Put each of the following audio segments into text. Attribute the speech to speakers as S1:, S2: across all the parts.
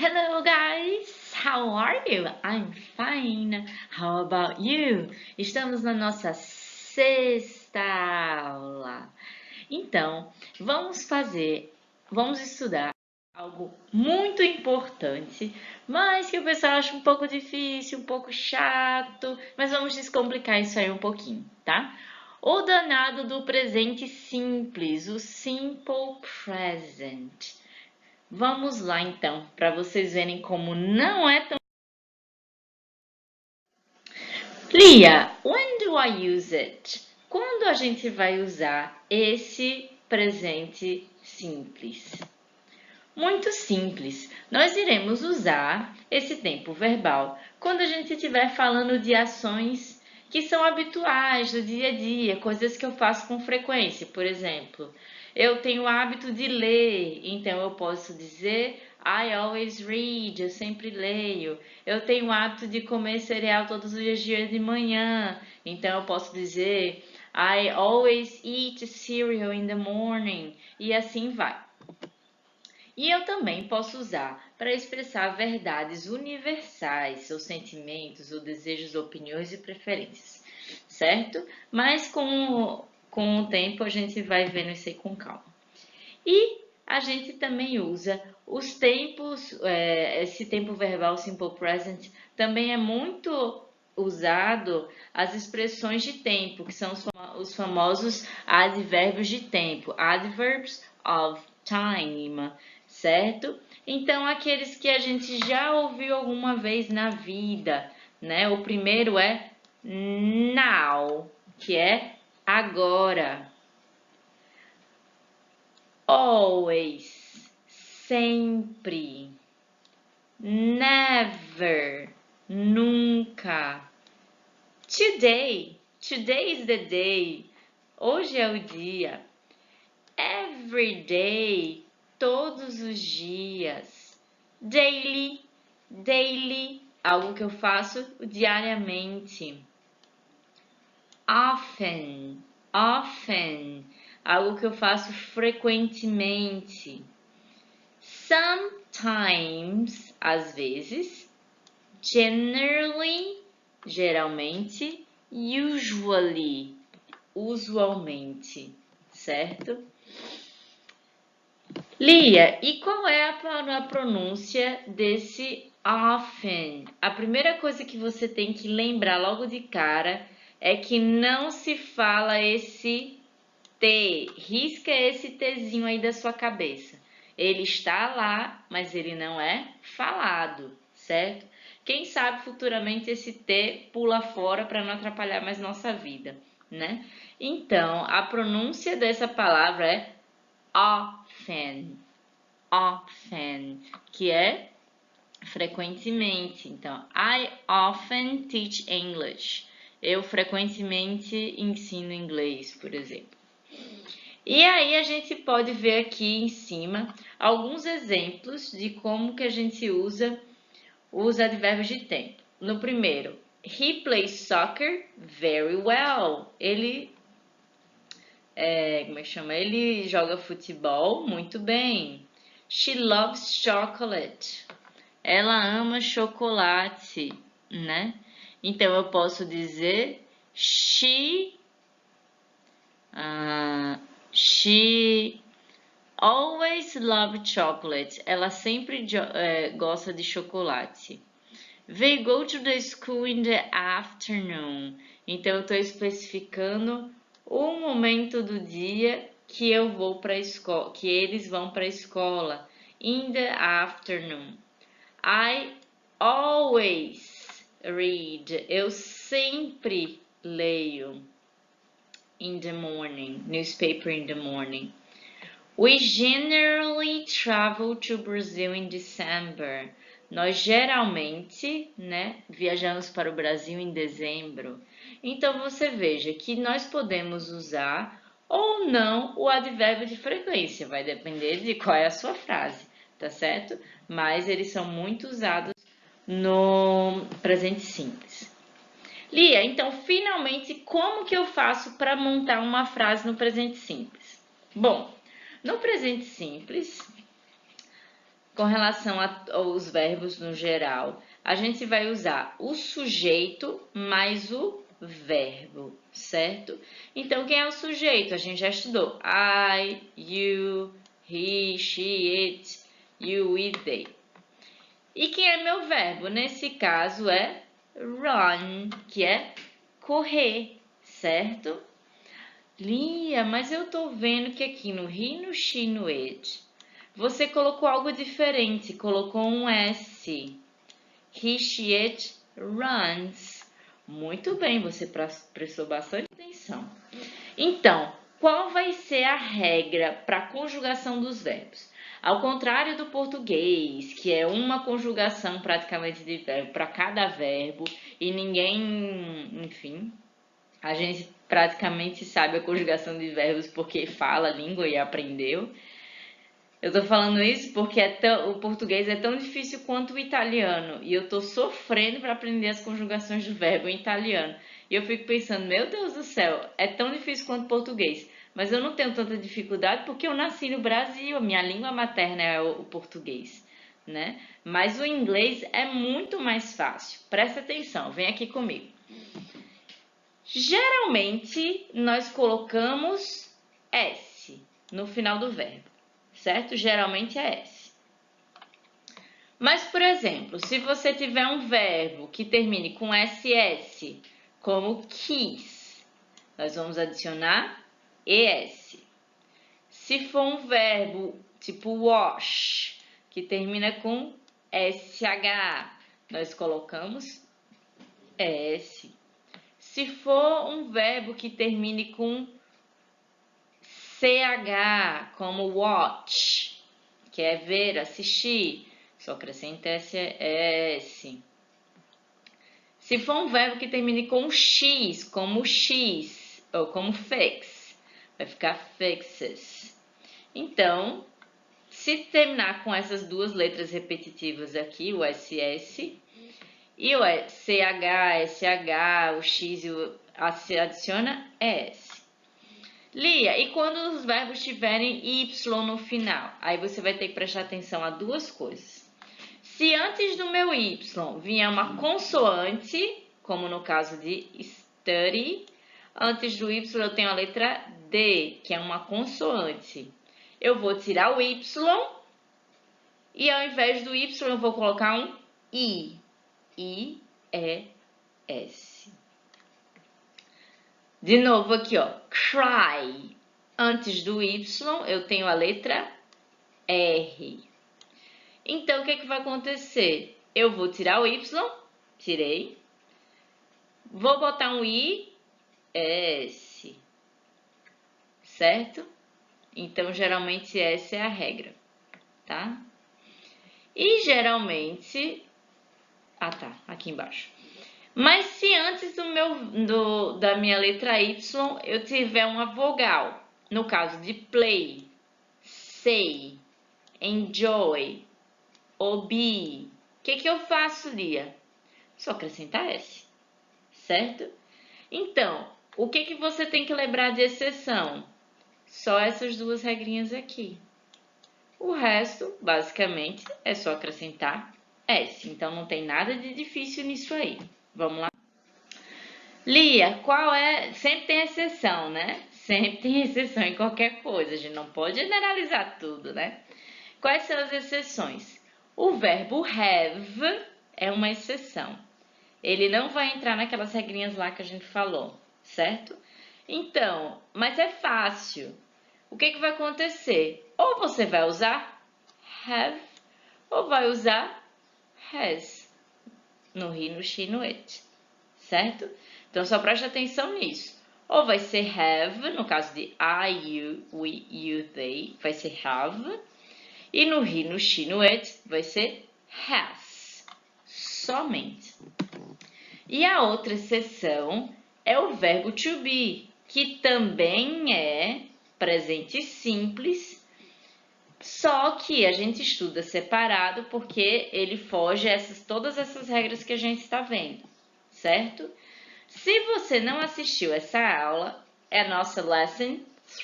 S1: Hello guys, how are you? I'm fine. How about you? Estamos na nossa sexta aula. Então, vamos estudar algo muito importante, mas que o pessoal acha um pouco difícil, um pouco chato, mas vamos descomplicar isso aí um pouquinho, tá? O danado do presente simples, o simple present. Vamos lá então, para vocês verem como não é tão... Lia, when do I use it? Quando a gente vai usar esse presente simples? Muito simples. Nós iremos usar esse tempo verbal quando a gente estiver falando de ações que são habituais do dia a dia, coisas que eu faço com frequência. Por exemplo, eu tenho o hábito de ler, então eu posso dizer I always read, eu sempre leio. Eu tenho o hábito de comer cereal todos os dias de manhã, então eu posso dizer I always eat cereal in the morning, e assim vai. E eu também posso usar para expressar verdades universais, ou sentimentos, ou desejos, opiniões e preferências, certo? Mas com o tempo a gente vai vendo isso aí com calma. E a gente também usa os tempos, esse tempo verbal simple present também é muito usado as expressões de tempo, que são os famosos advérbios de tempo, adverbs of time, certo? Então, aqueles que a gente já ouviu alguma vez na vida, né? O primeiro é now, que é agora. Always, sempre. Never, nunca. Today, today is the day. Hoje é o dia. Every day, todos os dias. Daily, daily, algo que eu faço diariamente. Often, often, algo que eu faço frequentemente. Sometimes, às vezes. Generally, geralmente. Usually, usualmente, certo? Lia, e qual é a pronúncia desse often? A primeira coisa que você tem que lembrar logo de cara é que não se fala esse T. Risca esse Tzinho aí da sua cabeça. Ele está lá, mas ele não é falado, certo? Quem sabe futuramente esse T pula fora para não atrapalhar mais nossa vida, né? Então, a pronúncia dessa palavra é often, often, que é frequentemente. Então, I often teach English. Eu frequentemente ensino inglês, por exemplo. E aí a gente pode ver aqui em cima alguns exemplos de como que a gente usa os advérbios de tempo. No primeiro, he plays soccer very well. Ele como é que chama? Ele joga futebol muito bem. She loves chocolate. Ela ama chocolate, né? Então eu posso dizer she always loves chocolate. Ela sempre gosta de chocolate. They go to the school in the afternoon. Então eu estou especificando o momento do dia que eu vou para a escola, que eles vão para a escola. In the afternoon. I always read. Eu sempre leio. In the morning. Newspaper in the morning. We generally travel to Brazil in December. Nós geralmente, né, viajamos para o Brasil em dezembro. Então você veja que nós podemos usar ou não o advérbio de frequência, vai depender de qual é a sua frase, tá certo? Mas eles são muito usados no presente simples. Lia, então finalmente como que eu faço para montar uma frase no presente simples? Bom, no presente simples, com relação aos verbos no geral, a gente vai usar o sujeito mais o verbo, certo? Então, quem é o sujeito? A gente já estudou. I, you, he, she, it, you, it, they. E quem é meu verbo? Nesse caso é run, que é correr, certo? Lia, mas eu tô vendo que aqui no he, no she, no it, você colocou algo diferente, colocou um S. He, she, it runs. Muito bem, você prestou bastante atenção. Então, qual vai ser a regra para a conjugação dos verbos? Ao contrário do português, que é uma conjugação praticamente de verbo para cada verbo e ninguém, enfim, a gente praticamente sabe a conjugação de verbos porque fala a língua e aprendeu. Eu tô falando isso porque o português é tão difícil quanto o italiano e eu tô sofrendo para aprender as conjugações do verbo em italiano. E eu fico pensando, meu Deus do céu, é tão difícil quanto o português. Mas eu não tenho tanta dificuldade porque eu nasci no Brasil, a minha língua materna é o português, né? Mas o inglês é muito mais fácil. Presta atenção, vem aqui comigo. Geralmente, nós colocamos S no final do verbo, certo? Geralmente é S. Mas, por exemplo, se você tiver um verbo que termine com SS, como kiss, nós vamos adicionar ES. Se for um verbo tipo wash, que termina com SH, nós colocamos ES. Se for um verbo que termine com CH, como watch, que é ver, assistir, só acrescenta S. Se for um verbo que termine com X, como X, ou como fix, vai ficar fixes. Então, se terminar com essas duas letras repetitivas aqui, o SS, e o CH, SH, o X e o se adiciona S. Lia, e quando os verbos tiverem Y no final? Aí você vai ter que prestar atenção a duas coisas. Se antes do meu Y vier uma consoante, como no caso de study, antes do Y eu tenho a letra D, que é uma consoante. Eu vou tirar o Y e ao invés do Y eu vou colocar um I. I-E-S. De novo aqui, ó. Cry. Antes do Y, eu tenho a letra R. Então, o que é que vai acontecer? Eu vou tirar o Y, tirei. Vou botar um I-S. Certo? Então, geralmente, essa é a regra, tá? E, geralmente... Ah, tá. Aqui embaixo. Mas se antes da minha letra Y eu tiver uma vogal, no caso de play, say, enjoy, ou be, o que eu faço, Lia? Só acrescentar S, certo? Então, o que você tem que lembrar de exceção? Só essas duas regrinhas aqui. O resto, basicamente, é só acrescentar S. Então, não tem nada de difícil nisso aí. Vamos lá? Lia, qual é... Sempre tem exceção, né? Sempre tem exceção em qualquer coisa. A gente não pode generalizar tudo, né? Quais são as exceções? O verbo have é uma exceção. Ele não vai entrar naquelas regrinhas lá que a gente falou, certo? Então, mas é fácil. O que vai acontecer? Ou você vai usar have, ou vai usar has. No he, no she, no it. Certo? Então, só preste atenção nisso. Ou vai ser have, no caso de I, you, we, you, they, vai ser have. E no he, no she, no it, vai ser has. Somente. E a outra exceção é o verbo to be, que também é presente simples, só que a gente estuda separado porque ele foge a todas essas regras que a gente está vendo, certo? Se você não assistiu essa aula, é a nossa Lesson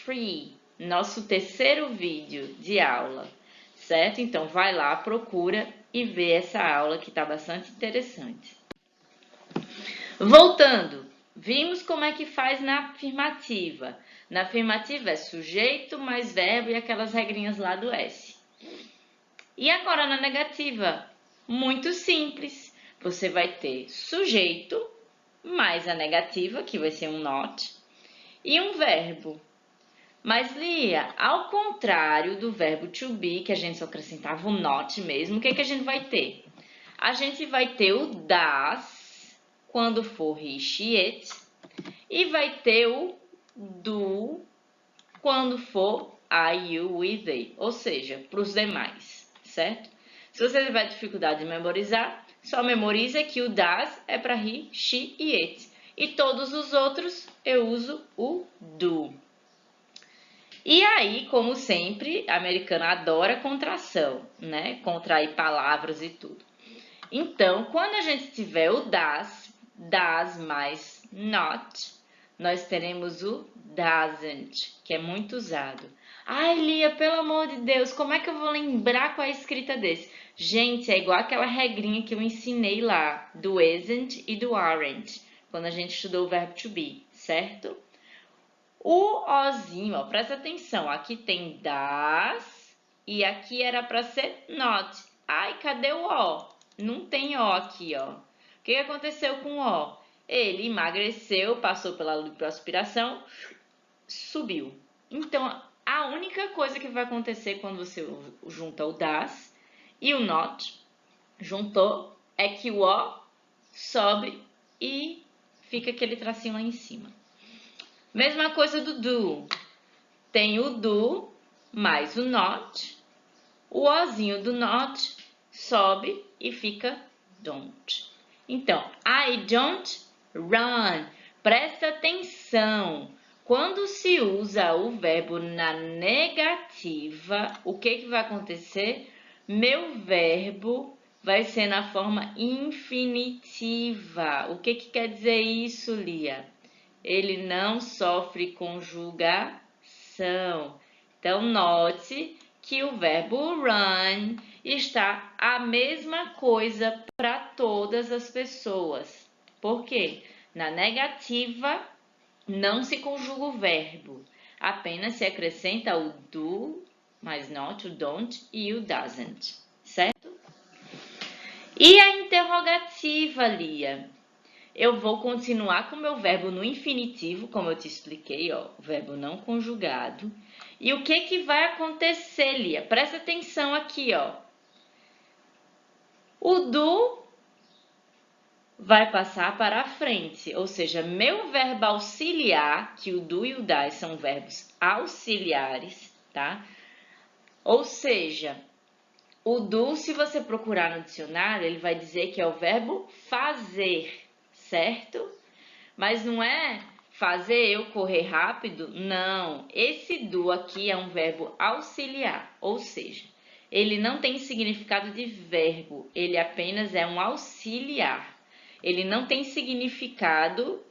S1: 3, nosso terceiro vídeo de aula, certo? Então, vai lá, procura e vê essa aula que está bastante interessante. Voltando, vimos como é que faz na afirmativa. Na afirmativa é sujeito mais verbo e aquelas regrinhas lá do S. E agora na negativa? Muito simples. Você vai ter sujeito mais a negativa, que vai ser um not, e um verbo. Mas, Lia, ao contrário do verbo to be, que a gente só acrescentava o not mesmo, o que a gente vai ter? A gente vai ter o das, quando for he, she, it, e vai ter o do, quando for I, you, we, they, ou seja, para os demais, certo? Se você tiver dificuldade de memorizar, só memoriza que o das é para he, she e it. E todos os outros eu uso o do. E aí, como sempre, a americana adora contração, né? Contrair palavras e tudo. Então, quando a gente tiver o das mais not, nós teremos o doesn't, que é muito usado. Ai, Lia, pelo amor de Deus, como é que eu vou lembrar qual é a escrita desse? Gente, é igual aquela regrinha que eu ensinei lá, do isn't e do aren't, quando a gente estudou o verbo to be, certo? O ozinho, ó, presta atenção, aqui tem das e aqui era para ser not. Ai, cadê o ó? Não tem ó aqui, ó. O que aconteceu com o ó? Ele emagreceu, passou pela lipoaspiração, subiu. Então, a única coisa que vai acontecer quando você junta o das e o not, juntou, é que o ó sobe e fica aquele tracinho lá em cima. Mesma coisa do do. Tem o do mais o not. O ozinho do not sobe e fica don't. Então, I don't run. Presta atenção. Quando se usa o verbo na negativa, o que vai acontecer? Meu verbo vai ser na forma infinitiva. O que quer dizer isso, Lia? Ele não sofre conjugação. Então, note que o verbo run está a mesma coisa para todas as pessoas. Por quê? Na negativa, não se conjuga o verbo. Apenas se acrescenta o do, mais not, o don't e o doesn't. Certo? E a interrogativa, Lia? Eu vou continuar com o meu verbo no infinitivo, como eu te expliquei, ó, o verbo não conjugado. E o que vai acontecer, Lia? Presta atenção aqui, ó. O do vai passar para a frente, ou seja, meu verbo auxiliar, que o do e o das são verbos auxiliares, tá? Ou seja, o do, se você procurar no dicionário, ele vai dizer que é o verbo fazer, certo? Mas não é fazer eu correr rápido, não. Esse do aqui é um verbo auxiliar, ou seja, ele não tem significado de verbo, ele apenas é um auxiliar. Ele não tem significado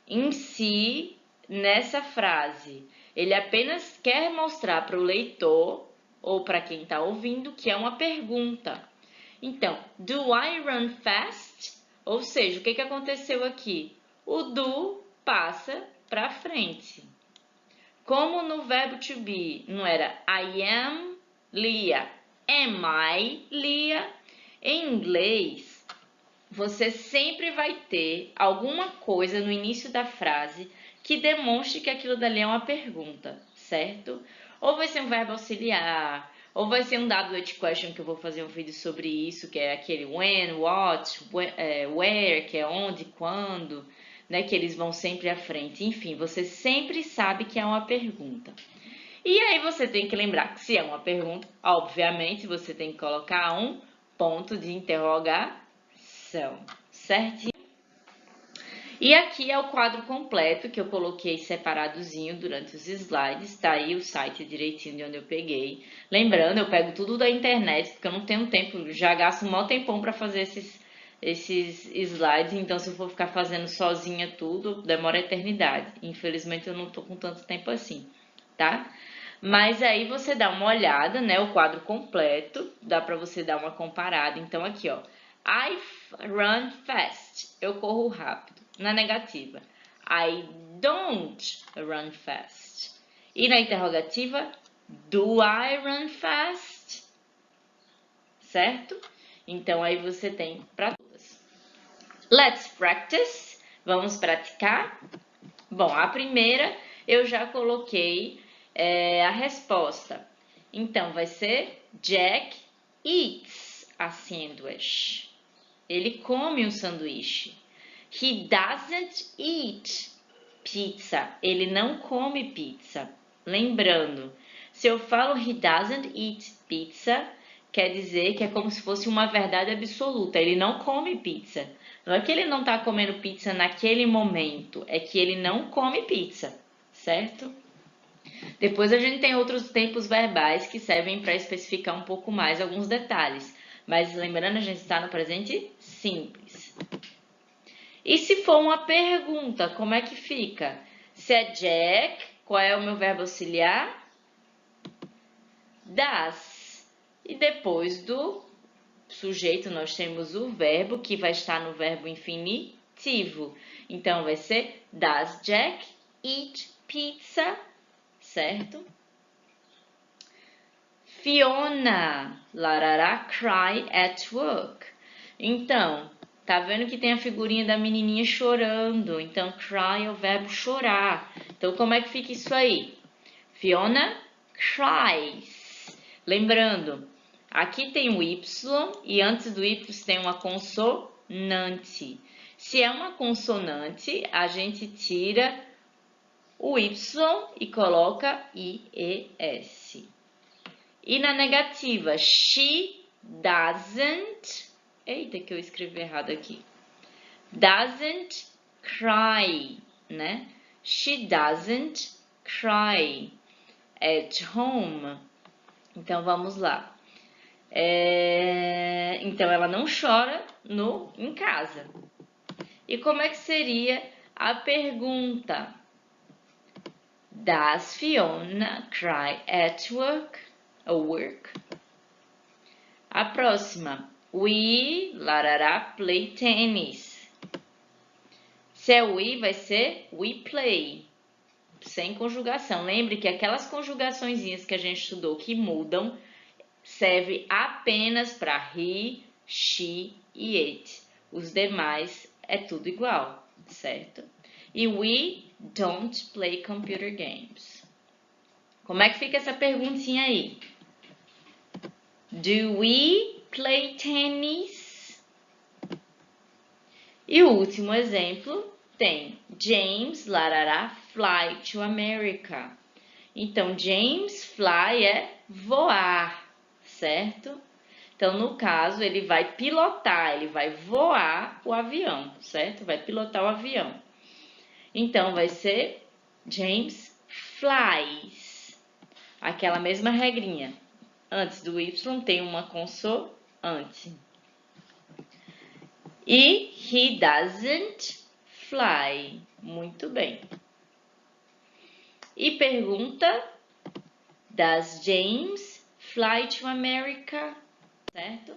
S1: em si nessa frase. Ele apenas quer mostrar para o leitor ou para quem está ouvindo que é uma pergunta. Então, do I run fast? Ou seja, o que aconteceu aqui? O do passa para frente. Como no verbo to be não era I am Lia, am I Lia? Em inglês, você sempre vai ter alguma coisa no início da frase que demonstre que aquilo dali é uma pergunta, certo? Ou vai ser um verbo auxiliar, ou vai ser um WH question, que eu vou fazer um vídeo sobre isso, que é aquele when, what, where, que é onde, quando, né? Que eles vão sempre à frente. Enfim, você sempre sabe que é uma pergunta. E aí você tem que lembrar que se é uma pergunta, obviamente você tem que colocar um ponto de interrogação, certinho? E aqui é o quadro completo que eu coloquei separadozinho durante os slides, tá aí o site direitinho de onde eu peguei. Lembrando, eu pego tudo da internet, porque eu não tenho tempo, já gasto um maior tempão para fazer esses slides, então se eu for ficar fazendo sozinha tudo, demora eternidade. Infelizmente eu não tô com tanto tempo assim, tá? Mas aí você dá uma olhada, né? O quadro completo, dá para você dar uma comparada. Então, aqui, ó. I run fast. Eu corro rápido. Na negativa. I don't run fast. E na interrogativa, do I run fast? Certo? Então, aí você tem para todas. Let's practice. Vamos praticar? Bom, a primeira eu já coloquei a resposta. Então, vai ser Jack eats a sandwich. Ele come um sanduíche. He doesn't eat pizza. Ele não come pizza. Lembrando, se eu falo he doesn't eat pizza, quer dizer que é como se fosse uma verdade absoluta. Ele não come pizza. Não é que ele não está comendo pizza naquele momento, é que ele não come pizza, certo? Depois a gente tem outros tempos verbais que servem para especificar um pouco mais alguns detalhes. Mas lembrando, a gente está no presente simples. E se for uma pergunta, como é que fica? Se é Jack, qual é o meu verbo auxiliar? Does. E depois do sujeito, nós temos o verbo, que vai estar no verbo infinitivo. Então, vai ser Does Jack eat pizza? Certo? Fiona, larará, cry at work. Então, tá vendo que tem a figurinha da menininha chorando. Então, cry é o verbo chorar. Então, como é que fica isso aí? Fiona cries. Lembrando, aqui tem o Y e antes do Y tem uma consonante. Se é uma consonante, a gente tira o Y e coloca IES. E na negativa, she doesn't... Eita, que eu escrevi errado aqui. Doesn't cry, né? She doesn't cry at home. Então, vamos lá. Então, ela não chora em casa. E como é que seria a pergunta? Does Fiona cry at work? A próxima. We, larará, play tennis. Se é we, vai ser we play. Sem conjugação. Lembre que aquelas conjugaçõezinhas que a gente estudou que mudam, serve apenas para he, she e it. Os demais é tudo igual, certo? E we don't play computer games. Como é que fica essa perguntinha aí? Do we play tennis? E o último exemplo tem James, larará, fly to America. Então, James fly é voar, certo? Então, no caso, ele vai pilotar, ele vai voar o avião, certo? Vai pilotar o avião. Então, vai ser James flies. Aquela mesma regrinha. Antes do Y tem uma consoante. E he doesn't fly. Muito bem. E pergunta, does James fly to America? Certo?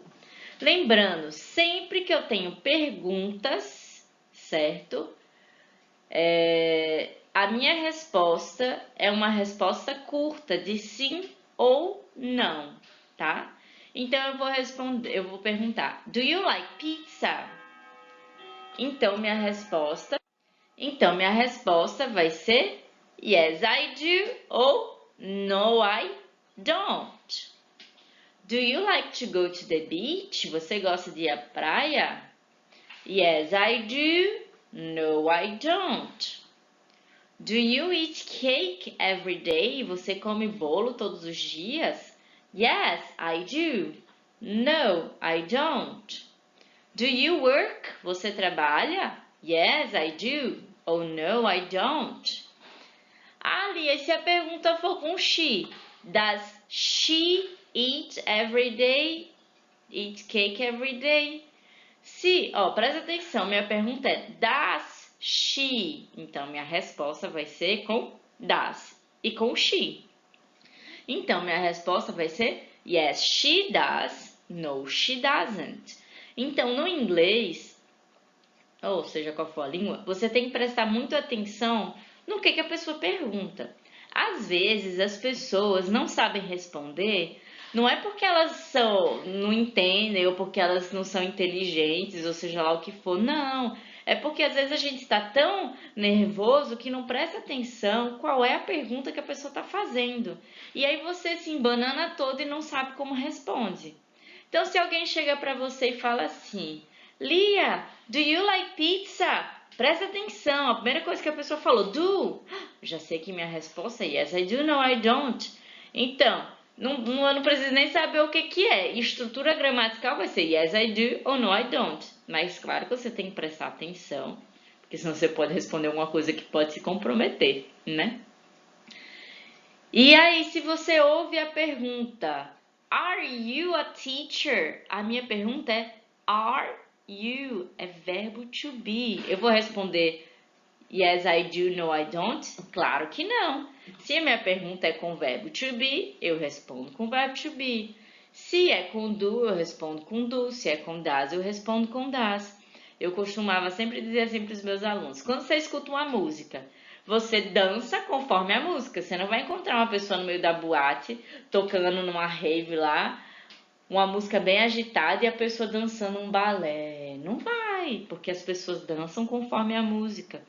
S1: Lembrando, sempre que eu tenho perguntas, certo? A minha resposta é uma resposta curta de sim ou não, tá? Então eu vou perguntar, do you like pizza? Então minha resposta vai ser yes, I do ou no, I don't. Do you like to go to the beach? Você gosta de ir à praia? Yes, I do. No, I don't. Do you eat cake every day? Você come bolo todos os dias? Yes, I do. No, I don't. Do you work? Você trabalha? Yes, I do. Oh, no, I don't. Ali, se a pergunta for com she, does she eat every day? Eat cake every day? Se, presta atenção, minha pergunta é does she? Então, minha resposta vai ser com does e com she. Então, minha resposta vai ser yes, she does, no, she doesn't. Então, no inglês, ou seja, qual for a língua, você tem que prestar muito atenção no que a pessoa pergunta. Às vezes, as pessoas não sabem responder, não é porque elas não entendem ou porque elas não são inteligentes, ou seja lá o que for, não. É porque às vezes a gente está tão nervoso que não presta atenção qual é a pergunta que a pessoa está fazendo. E aí você se embanana todo e não sabe como responde. Então, se alguém chega para você e fala assim, Lia, do you like pizza? Presta atenção, a primeira coisa que a pessoa falou, do. Já sei que minha resposta é yes, I do, no, I don't. Então, eu não preciso nem saber o que é. Estrutura gramatical vai ser yes, I do ou no, I don't. Mas claro que você tem que prestar atenção, porque senão você pode responder alguma coisa que pode se comprometer, né? E aí, se você ouve a pergunta, Are you a teacher? A minha pergunta é Are you? É verbo to be. Eu vou responder Yes, I do, no, I don't? Claro que não. Se a minha pergunta é com verbo to be, eu respondo com verbo to be. Se é com do, eu respondo com do. Se é com does, eu respondo com does. Eu costumava sempre dizer assim para os meus alunos: quando você escuta uma música, você dança conforme a música. Você não vai encontrar uma pessoa no meio da boate tocando numa rave lá, uma música bem agitada e a pessoa dançando um balé. Não vai, porque as pessoas dançam conforme a música.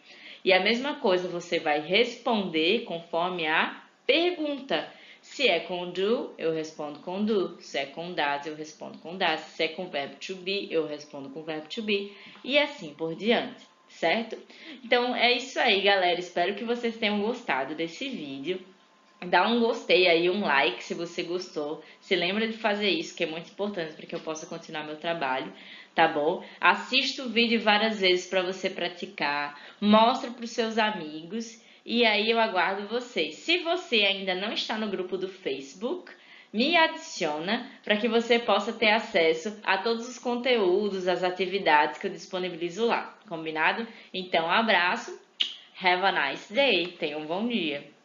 S1: E a mesma coisa você vai responder conforme a pergunta. Se é com do, eu respondo com do. Se é com does, eu respondo com does. Se é com verbo to be, eu respondo com verbo to be. E assim por diante, certo? Então é isso aí, galera. Espero que vocês tenham gostado desse vídeo. Dá um gostei aí, um like se você gostou. Se lembra de fazer isso, que é muito importante para que eu possa continuar meu trabalho, tá bom? Assista o vídeo várias vezes para você praticar. Mostra para os seus amigos. E aí eu aguardo vocês. Se você ainda não está no grupo do Facebook, me adiciona para que você possa ter acesso a todos os conteúdos, as atividades que eu disponibilizo lá. Combinado? Então, um abraço. Have a nice day. Tenha um bom dia.